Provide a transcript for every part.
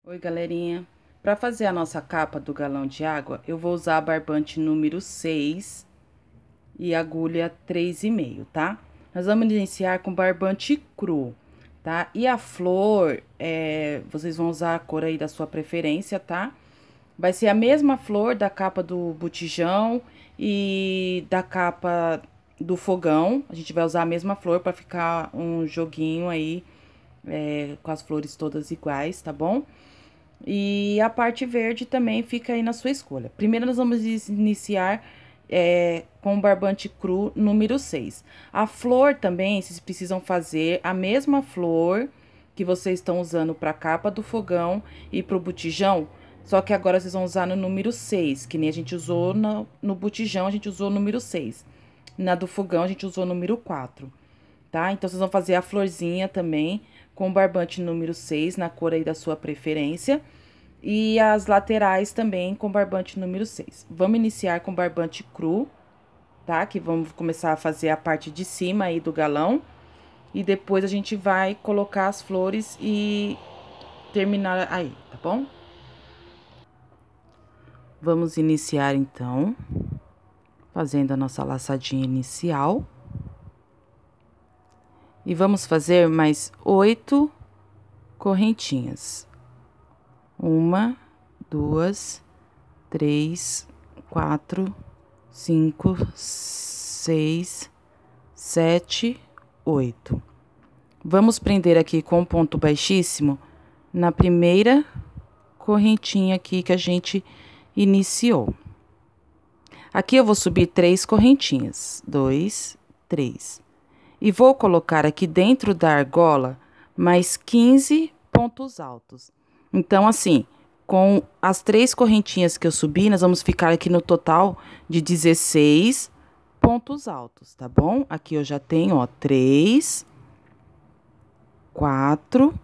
Oi, galerinha. Para fazer a nossa capa do galão de água, eu vou usar a barbante número 6 e agulha 3,5, tá? Nós vamos iniciar com barbante cru, tá? E a flor, vocês vão usar a cor aí da sua preferência, tá? Vai ser a mesma flor da capa do botijão e da capa do fogão. A gente vai usar a mesma flor para ficar um joguinho aí, com as flores todas iguais, tá bom? E a parte verde também fica aí na sua escolha. Primeiro, nós vamos iniciar com o barbante cru número 6. A flor também, vocês precisam fazer a mesma flor que vocês estão usando para a capa do fogão e para o botijão, só que agora vocês vão usar no número 6, que nem a gente usou no botijão, a gente usou o número 6. Na do fogão, a gente usou o número 4, tá? Então, vocês vão fazer a florzinha também com o barbante número 6, na cor aí da sua preferência. E as laterais também com barbante número 6. Vamos iniciar com barbante cru, tá? Que vamos começar a fazer a parte de cima aí do galão. E depois a gente vai colocar as flores e terminar aí, tá bom? Vamos iniciar então, fazendo a nossa laçadinha inicial. E vamos fazer mais 8 correntinhas. 1, 2, 3, 4, 5, 6, 7, 8. Vamos prender aqui com ponto baixíssimo na primeira correntinha aqui que a gente iniciou. Aqui eu vou subir 3 correntinhas, 2, 3. E vou colocar aqui dentro da argola mais 15 pontos altos. Então, assim, com as 3 correntinhas que eu subi, nós vamos ficar aqui no total de 16 pontos altos, tá bom? Aqui eu já tenho, ó, 3, 4,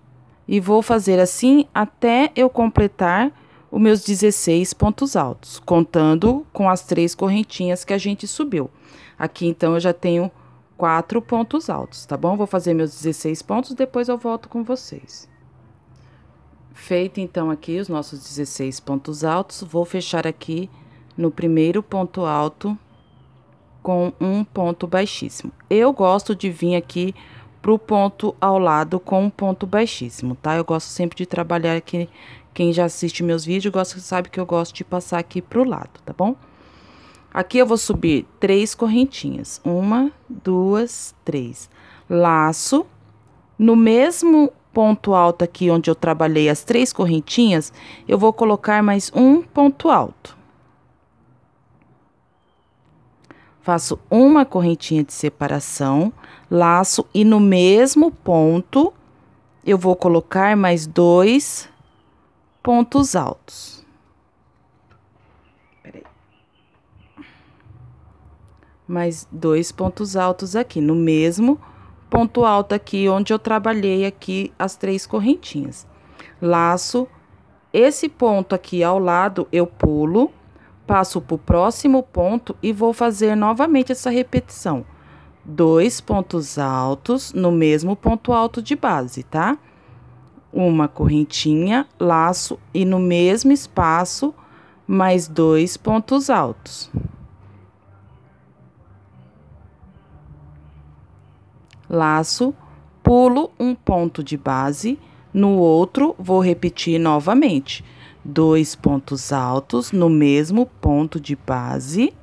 e vou fazer assim até eu completar os meus 16 pontos altos, contando com as 3 correntinhas que a gente subiu. Aqui, então, eu já tenho 4 pontos altos, tá bom? Vou fazer meus 16 pontos, depois eu volto com vocês. Feito, então, aqui os nossos 16 pontos altos, vou fechar aqui no primeiro ponto alto com um ponto baixíssimo. Eu gosto de vir aqui pro ponto ao lado com um ponto baixíssimo, tá? Eu gosto sempre de trabalhar aqui, quem já assiste meus vídeos, sabe que eu gosto de passar aqui pro lado, tá bom? Aqui eu vou subir 3 correntinhas, 1, 2, 3. Laço, no mesmo ponto alto aqui onde eu trabalhei as 3 correntinhas, eu vou colocar mais um ponto alto. Faço uma correntinha de separação, laço e no mesmo ponto eu vou colocar mais 2 pontos altos. Peraí. Mais 2 pontos altos aqui, no mesmo ponto alto aqui, onde eu trabalhei aqui as 3 correntinhas. Laço, esse ponto aqui ao lado, eu pulo, passo pro próximo ponto e vou fazer novamente essa repetição. 2 pontos altos no mesmo ponto alto de base, tá? Uma correntinha, laço e no mesmo espaço, mais 2 pontos altos. Laço, pulo um ponto de base, no outro vou repetir novamente. 2 pontos altos no mesmo ponto de base,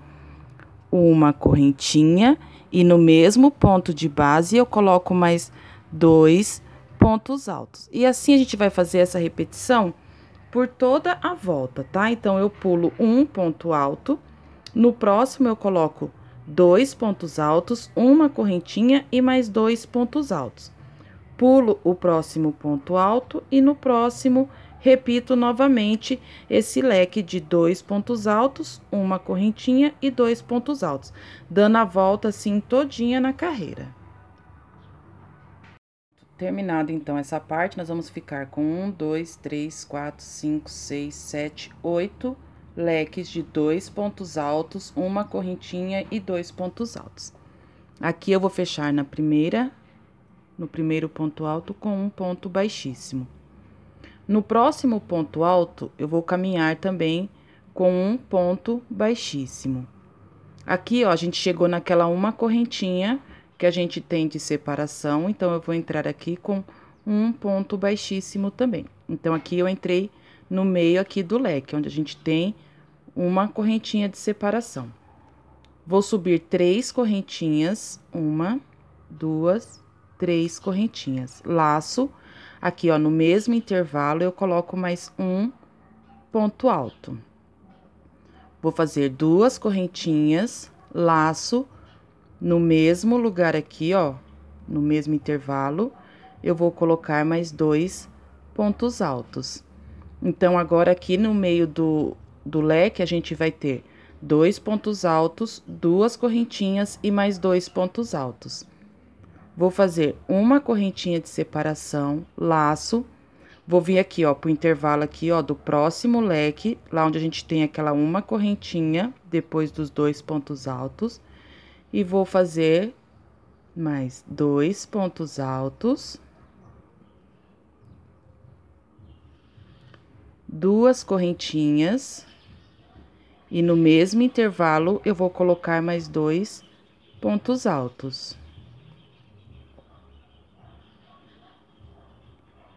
uma correntinha e no mesmo ponto de base eu coloco mais 2 pontos altos. E assim a gente vai fazer essa repetição por toda a volta, tá? Então, eu pulo um ponto alto, no próximo eu coloco 2 pontos altos, uma correntinha e mais 2 pontos altos. Pulo o próximo ponto alto e no próximo repito novamente esse leque de 2 pontos altos, uma correntinha e 2 pontos altos, dando a volta assim todinha na carreira. Terminado então essa parte, nós vamos ficar com 1, 2, 3, 4, 5, 6, 7, 8 leques de 2 pontos altos, uma correntinha e 2 pontos altos. Aqui eu vou fechar no primeiro ponto alto com um ponto baixíssimo. No próximo ponto alto, eu vou caminhar também com um ponto baixíssimo. Aqui, ó, a gente chegou naquela uma correntinha que a gente tem de separação, então, eu vou entrar aqui com um ponto baixíssimo também. Então, aqui eu entrei no meio aqui do leque, onde a gente tem uma correntinha de separação. Vou subir 3 correntinhas, 1, 2, 3 correntinhas. Laço, aqui, ó, no mesmo intervalo, eu coloco mais um ponto alto. Vou fazer 2 correntinhas, laço, no mesmo lugar aqui, ó, no mesmo intervalo, eu vou colocar mais 2 pontos altos. Então, agora, aqui no meio do leque, a gente vai ter 2 pontos altos, 2 correntinhas e mais 2 pontos altos. Vou fazer uma correntinha de separação, laço, vou vir aqui, ó, pro intervalo aqui, ó, do próximo leque, lá onde a gente tem aquela uma correntinha, depois dos 2 pontos altos, e vou fazer mais 2 pontos altos, 2 correntinhas, e no mesmo intervalo, eu vou colocar mais 2 pontos altos.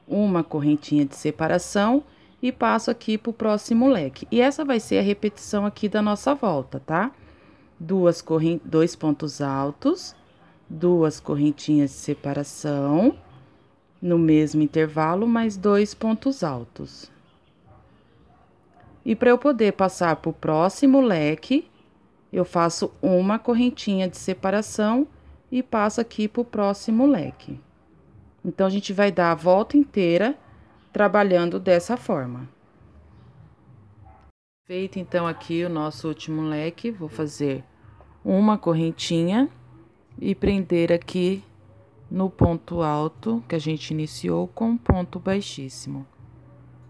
Uma correntinha de separação e passo aqui pro próximo leque. E essa vai ser a repetição aqui da nossa volta, tá? 2 pontos altos, 2 correntinhas de separação, no mesmo intervalo, mais 2 pontos altos. E para eu poder passar pro próximo leque, eu faço uma correntinha de separação e passo aqui pro próximo leque. Então, a gente vai dar a volta inteira trabalhando dessa forma. Feito, então, aqui o nosso último leque, vou fazer uma correntinha e prender aqui no ponto alto que a gente iniciou com um ponto baixíssimo.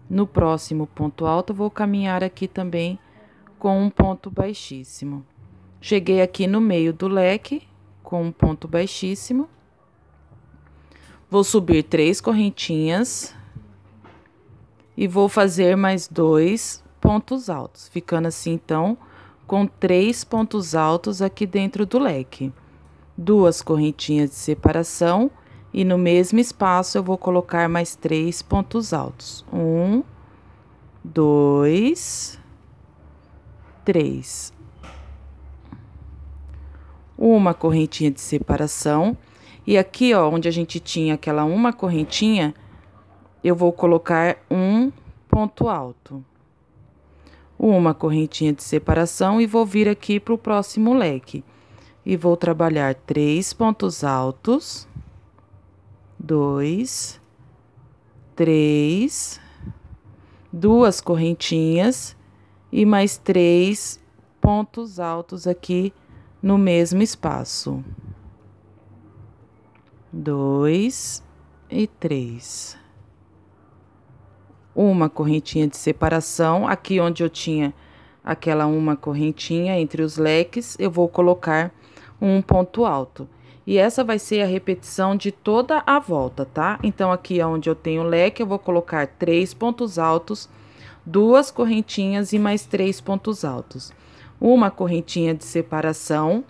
No próximo ponto alto, vou caminhar aqui também com um ponto baixíssimo. Cheguei aqui no meio do leque com um ponto baixíssimo. Vou subir 3 correntinhas e vou fazer mais 2 pontos altos, ficando assim, então, com 3 pontos altos aqui dentro do leque. 2 correntinhas de separação e no mesmo espaço eu vou colocar mais 3 pontos altos. 1, 2, 3. Uma correntinha de separação. E aqui, ó, onde a gente tinha aquela uma correntinha, eu vou colocar um ponto alto. Uma correntinha de separação e vou vir aqui pro próximo leque. E vou trabalhar 3 pontos altos, 2, 3, 2 correntinhas e mais 3 pontos altos aqui no mesmo espaço. 2 e 3. Uma correntinha de separação, aqui onde eu tinha aquela uma correntinha entre os leques, eu vou colocar um ponto alto. E essa vai ser a repetição de toda a volta, tá? Então, aqui onde eu tenho leque, eu vou colocar 3 pontos altos, 2 correntinhas e mais 3 pontos altos. Uma correntinha de separação.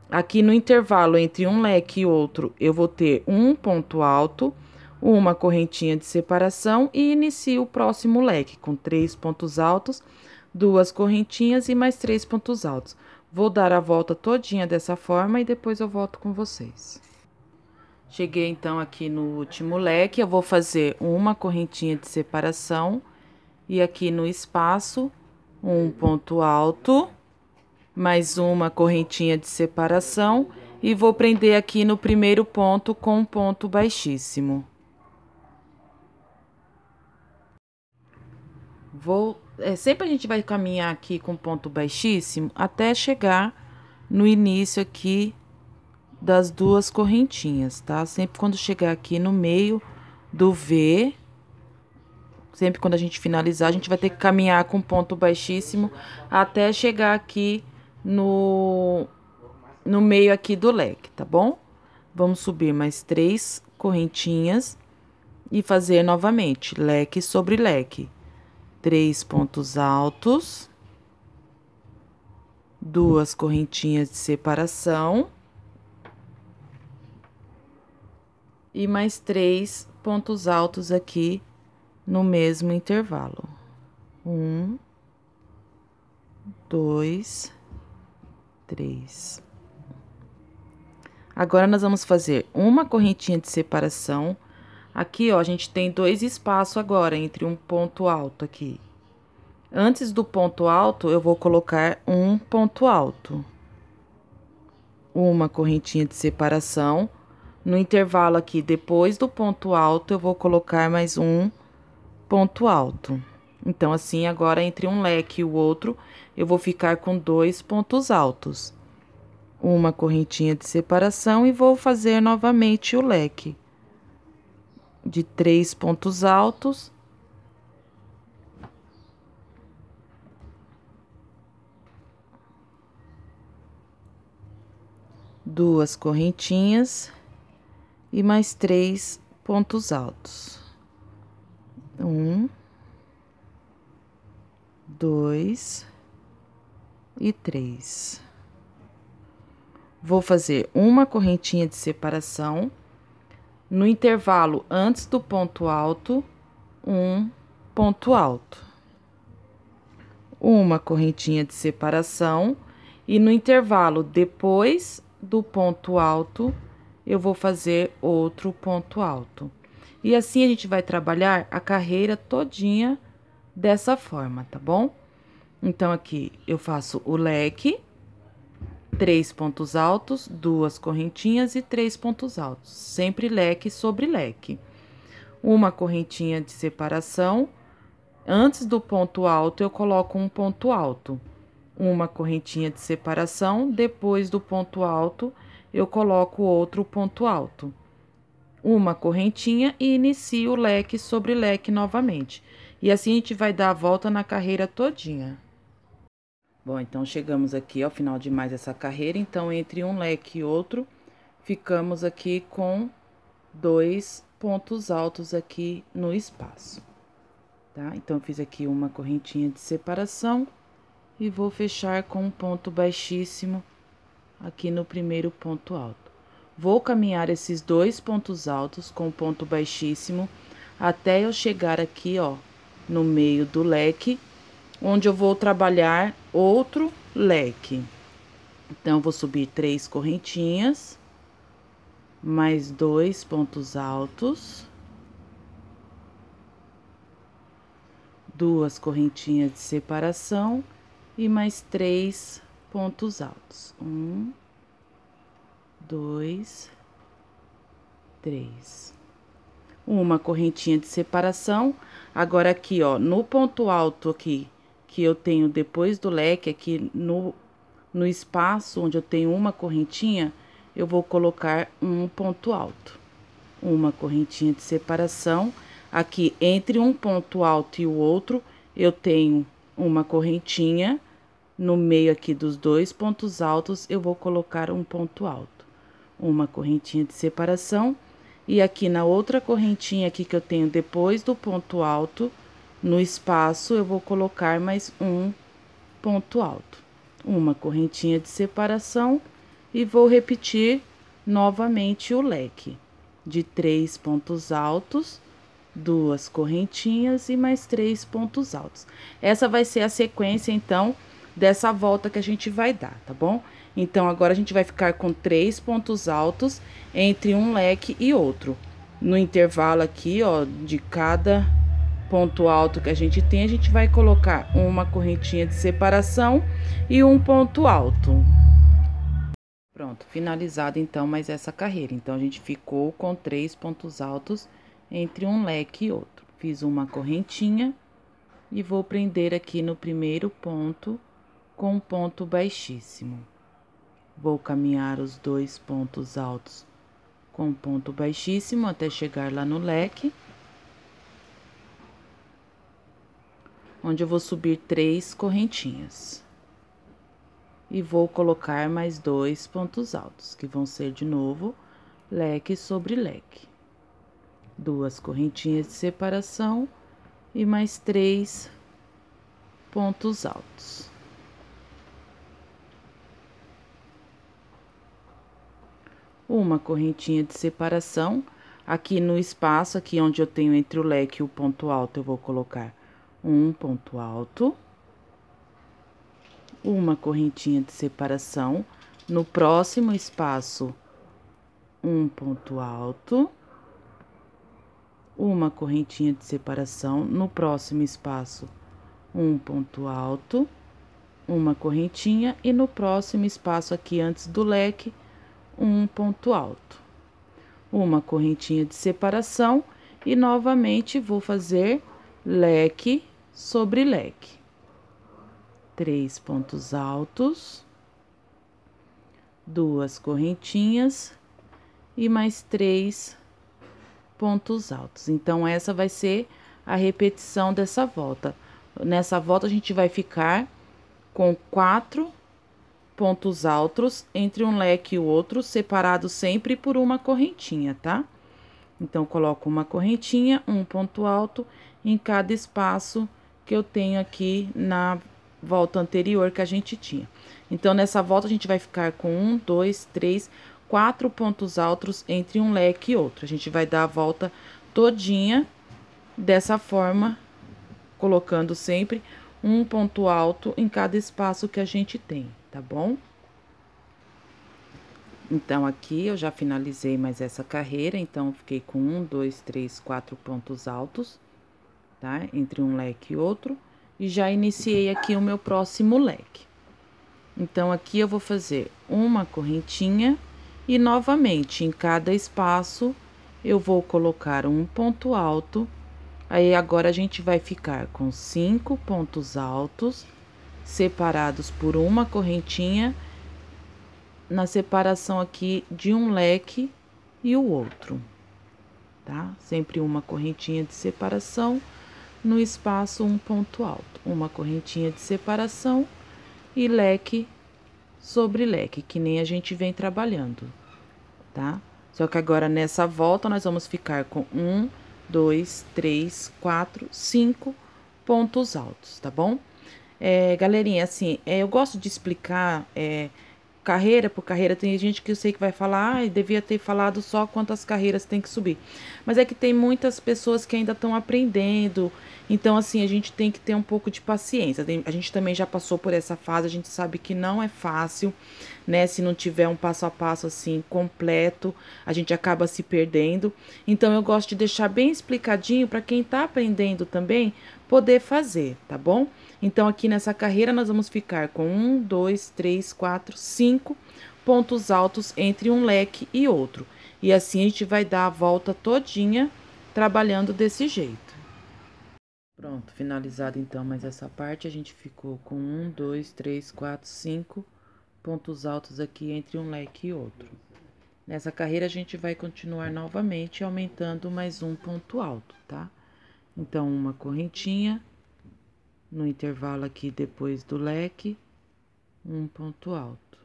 Aqui no intervalo entre um leque e outro, eu vou ter um ponto alto, uma correntinha de separação e inicio o próximo leque com 3 pontos altos, 2 correntinhas e mais 3 pontos altos. Vou dar a volta todinha dessa forma e depois eu volto com vocês. Cheguei, então, aqui no último leque, eu vou fazer uma correntinha de separação e aqui no espaço, um ponto alto, mais uma correntinha de separação e vou prender aqui no primeiro ponto com um ponto baixíssimo. Sempre a gente vai caminhar aqui com ponto baixíssimo até chegar no início aqui das 2 correntinhas, tá? Sempre quando chegar aqui no meio do V, sempre quando a gente finalizar, a gente vai ter que caminhar com ponto baixíssimo até chegar aqui no meio aqui do leque, tá bom? Vamos subir mais 3 correntinhas e fazer novamente leque sobre leque. 3 pontos altos, 2 correntinhas de separação e mais 3 pontos altos aqui no mesmo intervalo. 1, 2, 3. Agora, nós vamos fazer uma correntinha de separação. Aqui, ó, a gente tem 2 espaços agora entre um ponto alto aqui. Antes do ponto alto, eu vou colocar um ponto alto. Uma correntinha de separação. No intervalo aqui, depois do ponto alto, eu vou colocar mais um ponto alto. Então, assim, agora, entre um leque e o outro, eu vou ficar com 2 pontos altos. Uma correntinha de separação e vou fazer novamente o leque de 3 pontos altos. Duas correntinhas e mais 3 pontos altos. 1, 2 e 3. Vou fazer uma correntinha de separação. No intervalo antes do ponto alto, um ponto alto. Uma correntinha de separação e no intervalo depois do ponto alto, eu vou fazer outro ponto alto. E assim a gente vai trabalhar a carreira todinha dessa forma, tá bom? Então, aqui eu faço o leque, 3 pontos altos, 2 correntinhas e 3 pontos altos, sempre leque sobre leque. Uma correntinha de separação, antes do ponto alto eu coloco um ponto alto. Uma correntinha de separação, depois do ponto alto eu coloco outro ponto alto. Uma correntinha e inicio o leque sobre leque novamente. E assim a gente vai dar a volta na carreira todinha. Bom, então, chegamos aqui ao final de mais essa carreira. Então, entre um leque e outro, ficamos aqui com 2 pontos altos aqui no espaço, tá? Então, eu fiz aqui uma correntinha de separação e vou fechar com um ponto baixíssimo aqui no primeiro ponto alto. Vou caminhar esses 2 pontos altos com ponto baixíssimo até eu chegar aqui, ó, no meio do leque, onde eu vou trabalhar outro leque. Então, eu vou subir 3 correntinhas, mais 2 pontos altos, 2 correntinhas de separação e mais 3 pontos altos. 1, 2, 3. Uma correntinha de separação. Agora, aqui, ó, no ponto alto aqui, que eu tenho depois do leque, aqui no espaço onde eu tenho uma correntinha, eu vou colocar um ponto alto. Uma correntinha de separação. Aqui, entre um ponto alto e o outro, eu tenho uma correntinha. No meio aqui dos 2 pontos altos, eu vou colocar um ponto alto. Uma correntinha de separação. E aqui na outra correntinha aqui que eu tenho depois do ponto alto, no espaço, eu vou colocar mais um ponto alto. Uma correntinha de separação e vou repetir novamente o leque de 3 pontos altos, 2 correntinhas e mais 3 pontos altos. Essa vai ser a sequência, então, dessa volta que a gente vai dar, tá bom? Então, agora a gente vai ficar com 3 pontos altos entre um leque e outro. No intervalo aqui, ó, de cada ponto alto que a gente tem, a gente vai colocar uma correntinha de separação e um ponto alto. Pronto, finalizada então mais essa carreira. Então, a gente ficou com 3 pontos altos entre um leque e outro. Fiz uma correntinha e vou prender aqui no primeiro ponto com um ponto baixíssimo. Vou caminhar os 2 pontos altos com ponto baixíssimo até chegar lá no leque, onde eu vou subir 3 correntinhas. E vou colocar mais 2 pontos altos, que vão ser de novo leque sobre leque. 2 correntinhas de separação e mais 3 pontos altos. Uma correntinha de separação, aqui no espaço, aqui onde eu tenho entre o leque e o ponto alto, eu vou colocar um ponto alto. Uma correntinha de separação, no próximo espaço, um ponto alto. Uma correntinha de separação, no próximo espaço, um ponto alto, uma correntinha, e no próximo espaço aqui antes do leque, um ponto alto. Uma correntinha de separação e novamente vou fazer leque sobre leque. 3 pontos altos, 2 correntinhas e mais 3 pontos altos. Então, essa vai ser a repetição dessa volta. Nessa volta, a gente vai ficar com 4 pontos altos entre um leque e o outro, separado sempre por uma correntinha, tá? Então, coloco uma correntinha, um ponto alto em cada espaço que eu tenho aqui na volta anterior que a gente tinha. Então, nessa volta, a gente vai ficar com 1, 2, 3, 4 pontos altos entre um leque e outro. A gente vai dar a volta todinha dessa forma, colocando sempre um ponto alto em cada espaço que a gente tem, tá bom? Então, aqui eu já finalizei mais essa carreira, então, fiquei com 1, 2, 3, 4 pontos altos, tá? Entre um leque e outro, e já iniciei aqui o meu próximo leque. Então, aqui eu vou fazer uma correntinha e, novamente, em cada espaço, eu vou colocar um ponto alto. Aí, agora, a gente vai ficar com 5 pontos altos, separados por uma correntinha, na separação aqui de um leque e o outro, tá? Sempre uma correntinha de separação, no espaço um ponto alto, uma correntinha de separação e leque sobre leque, que nem a gente vem trabalhando, tá? Só que agora, nessa volta, nós vamos ficar com 1, 2, 3, 4, 5 pontos altos, tá bom? Galerinha, assim, eu gosto de explicar, carreira por carreira. Tem gente que eu sei que vai falar, ai, devia ter falado só quantas carreiras tem que subir. Mas é que tem muitas pessoas que ainda estão aprendendo, então, assim, a gente tem que ter um pouco de paciência. A gente também já passou por essa fase, a gente sabe que não é fácil, né? Se não tiver um passo a passo, assim, completo, a gente acaba se perdendo. Então, eu gosto de deixar bem explicadinho para quem tá aprendendo também poder fazer, tá bom? Então, aqui nessa carreira, nós vamos ficar com 1, 2, 3, 4, 5 pontos altos entre um leque e outro. E assim, a gente vai dar a volta todinha trabalhando desse jeito. Pronto, finalizado então mais essa parte, a gente ficou com 1, 2, 3, 4, 5 pontos altos aqui entre um leque e outro. Nessa carreira, a gente vai continuar novamente aumentando mais um ponto alto, tá? Então, uma correntinha no intervalo aqui depois do leque, um ponto alto.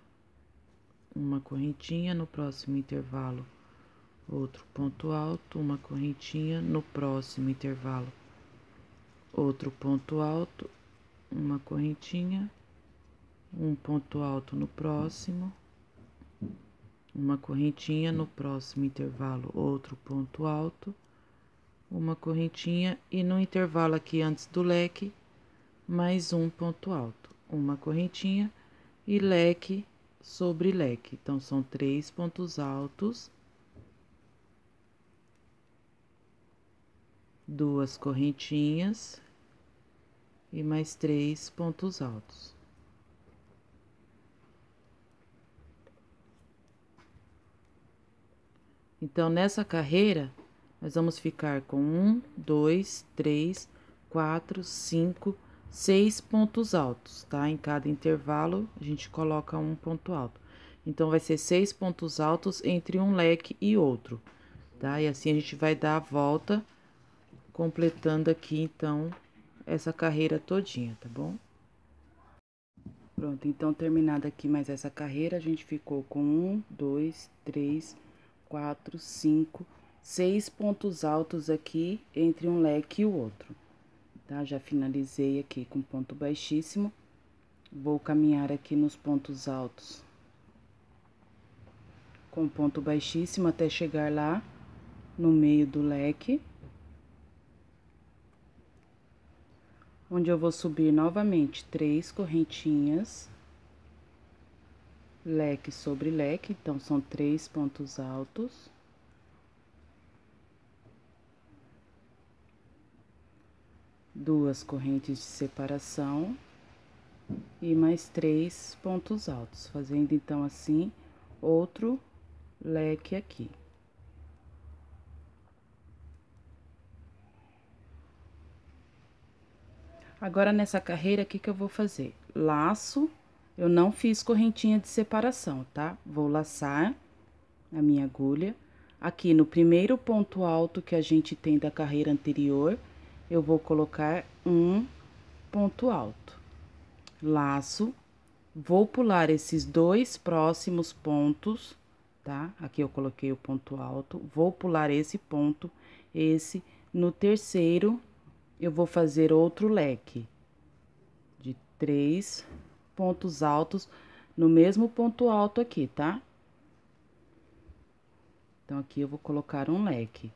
Uma correntinha no próximo intervalo, outro ponto alto, uma correntinha no próximo intervalo, outro ponto alto, uma correntinha, um ponto alto no próximo, uma correntinha no próximo intervalo, outro ponto alto, uma correntinha e no intervalo aqui antes do leque, mais um ponto alto, uma correntinha e leque sobre leque. Então, são 3 pontos altos, 2 correntinhas e mais 3 pontos altos. Então, nessa carreira, nós vamos ficar com 1, 2, 3, 4, 5, 6 pontos altos, tá? Em cada intervalo, a gente coloca um ponto alto. Então, vai ser 6 pontos altos entre um leque e outro, tá? E assim, a gente vai dar a volta, completando aqui, então, essa carreira todinha, tá bom? Pronto, então, terminada aqui mais essa carreira, a gente ficou com 1, 2, 3, 4, 5, 6 pontos altos aqui entre um leque e o outro, tá? Já finalizei aqui com ponto baixíssimo. Vou caminhar aqui nos pontos altos com ponto baixíssimo até chegar lá no meio do leque, onde eu vou subir novamente 3 correntinhas, leque sobre leque, então são 3 pontos altos. Duas correntes de separação e mais 3 pontos altos, fazendo então assim outro leque aqui. Agora, nessa carreira, o que eu vou fazer? Laço, eu não fiz correntinha de separação, tá? Vou laçar a minha agulha. Aqui no primeiro ponto alto que a gente tem da carreira anterior, eu vou colocar um ponto alto. Laço, vou pular esses 2 próximos pontos, tá? Aqui eu coloquei o ponto alto, vou pular esse ponto, esse. No terceiro, eu vou fazer outro leque de 3 pontos altos no mesmo ponto alto aqui, tá? Então, aqui eu vou colocar um leque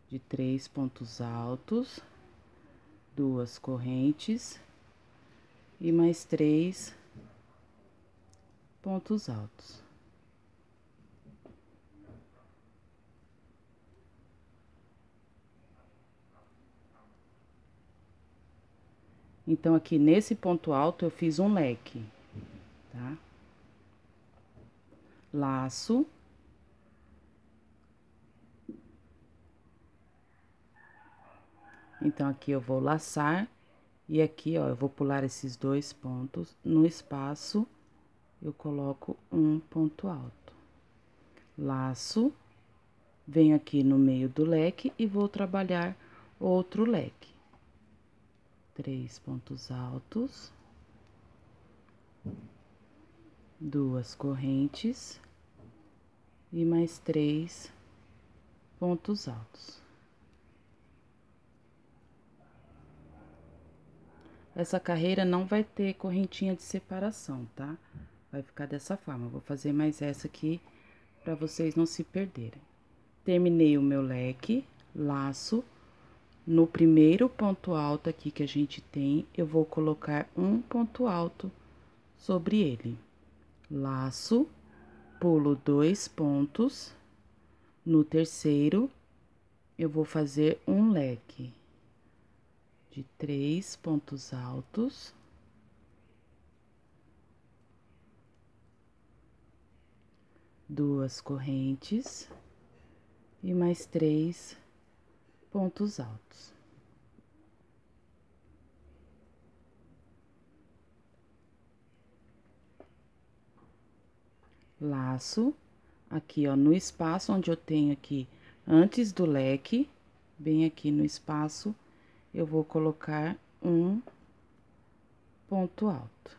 de 3 pontos altos, 2 correntes e mais 3 pontos altos. Então, aqui nesse ponto alto, eu fiz um leque, tá? Laço. Então, aqui eu vou laçar, e aqui, ó, eu vou pular esses 2 pontos, no espaço, eu coloco um ponto alto. Laço, venho aqui no meio do leque e vou trabalhar outro leque. 3 pontos altos, 2 correntes e mais 3 pontos altos. Essa carreira não vai ter correntinha de separação, tá? Vai ficar dessa forma. Eu vou fazer mais essa aqui para vocês não se perderem. Terminei o meu leque, laço. No primeiro ponto alto aqui que a gente tem, eu vou colocar um ponto alto sobre ele. Laço, pulo 2 pontos. No terceiro, eu vou fazer um leque de 3 pontos altos. Duas correntes e mais 3 pontos altos. Laço, aqui, ó, no espaço onde eu tenho aqui, antes do leque, bem aqui no espaço, eu vou colocar um ponto alto.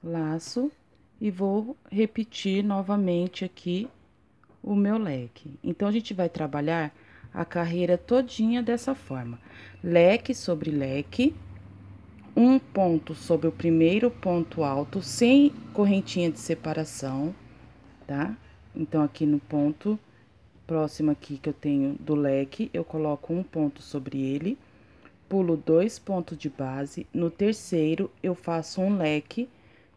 Laço, e vou repetir novamente aqui o meu leque. Então, a gente vai trabalhar a carreira todinha dessa forma: leque sobre leque, um ponto sobre o primeiro ponto alto, sem correntinha de separação, tá? Então, aqui no ponto próximo aqui que eu tenho do leque, eu coloco um ponto sobre ele, pulo 2 pontos de base. No terceiro, eu faço um leque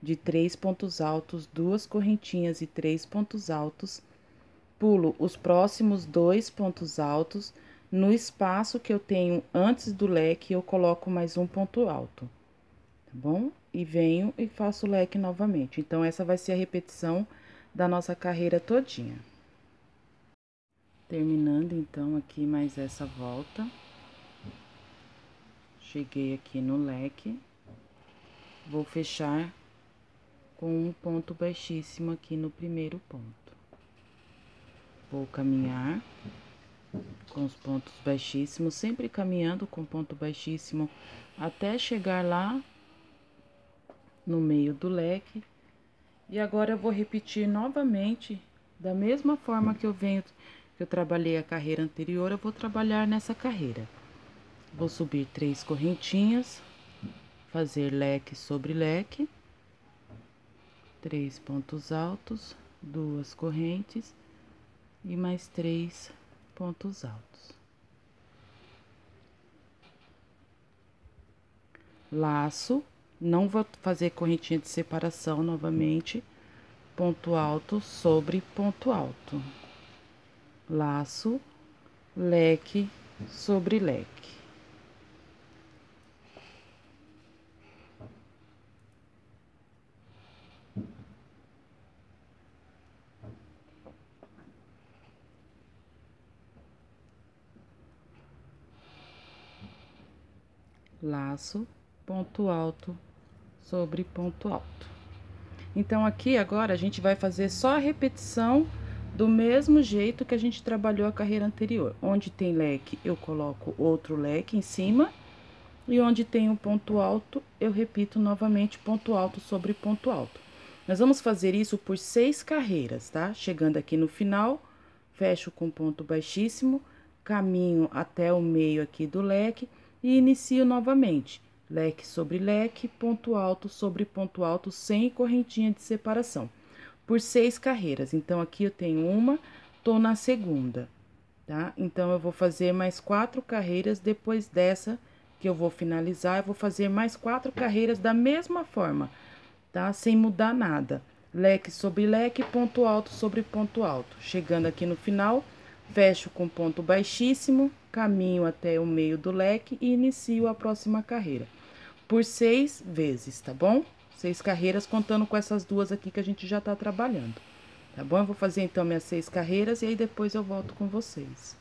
de 3 pontos altos, 2 correntinhas e 3 pontos altos. Pulo os próximos 2 pontos altos. No espaço que eu tenho antes do leque, eu coloco mais um ponto alto, tá bom? E venho e faço o leque novamente. Então, essa vai ser a repetição da nossa carreira todinha. Terminando, então, aqui mais essa volta. Cheguei aqui no leque. Vou fechar com um ponto baixíssimo aqui no primeiro ponto. Vou caminhar com os pontos baixíssimos, sempre caminhando com ponto baixíssimo até chegar lá no meio do leque. E agora eu vou repetir novamente da mesma forma que eu venho que eu trabalhei a carreira anterior, eu vou trabalhar nessa carreira. Vou subir 3 correntinhas, fazer leque sobre leque, 3 pontos altos, 2 correntes e mais 3 pontos altos. Laço, não vou fazer correntinha de separação novamente, ponto alto sobre ponto alto. Laço, leque sobre leque. Laço, ponto alto sobre ponto alto. Então, aqui agora a gente vai fazer só a repetição do mesmo jeito que a gente trabalhou a carreira anterior. Onde tem leque, eu coloco outro leque em cima, e onde tem um ponto alto, eu repito novamente ponto alto sobre ponto alto. Nós vamos fazer isso por 6 carreiras, tá? Chegando aqui no final, fecho com ponto baixíssimo, caminho até o meio aqui do leque e inicio novamente. Leque sobre leque, ponto alto sobre ponto alto, sem correntinha de separação. Por 6 carreiras. Então, aqui eu tenho uma, tô na segunda, tá? Então, eu vou fazer mais 4 carreiras depois dessa que eu vou finalizar. Eu vou fazer mais 4 carreiras da mesma forma, tá? Sem mudar nada. Leque sobre leque, ponto alto sobre ponto alto. Chegando aqui no final, fecho com ponto baixíssimo, caminho até o meio do leque e inicio a próxima carreira. Por 6 vezes, tá bom? 6 carreiras, contando com essas duas aqui que a gente já tá trabalhando, tá bom? Eu vou fazer, então, minhas 6 carreiras e aí depois eu volto com vocês.